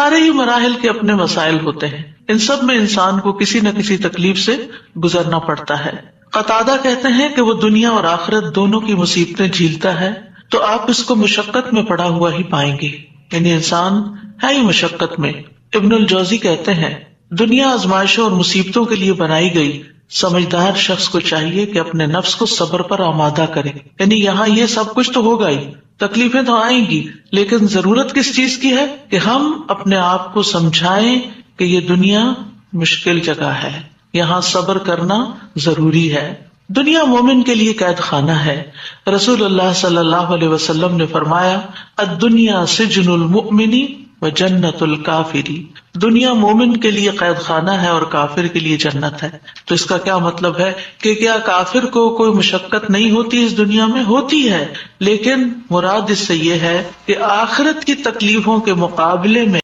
सारे ही मराहिल के अपने मसाइल होते हैं। इन सब में इंसान को किसी न किसी तकलीफ से गुजरना पड़ता है। कतादा कहते हैं कि वो दुनिया और आखिरत दोनों की मुसीबतें झीलता है तो आप इसको मुशक्कत में पड़ा हुआ ही पाएंगे, यानी इंसान है ही मुशक्कत में। इब्नुल जौजी कहते हैं दुनिया आजमाइशों और मुसीबतों के लिए बनाई गई। समझदार शख्स को चाहिए कि अपने नफ्स को सब्र पर आमादा करे, यानी यहाँ ये सब कुछ तो होगा ही, तकलीफें तो आएंगी, लेकिन जरूरत किस चीज की है कि हम अपने आप को समझाएं कि ये दुनिया मुश्किल जगह है, यहाँ सब्र करना जरूरी है। दुनिया मोमिन के लिए कैद खाना है। रसूलुल्लाह सल्लल्लाहु अलैहि वसल्लम ने फरमाया अद्दुनिया सिजनुल मुमिनी व जन्नतुल काफिरी। दुनिया मोमिन के लिए कैद खाना है और काफिर के लिए जन्नत है। तो इसका क्या मतलब है कि क्या काफिर को कोई मुशक्कत नहीं होती इस दुनिया में? होती है, लेकिन मुराद इससे ये है कि आखिरत की तकलीफों के मुकाबले में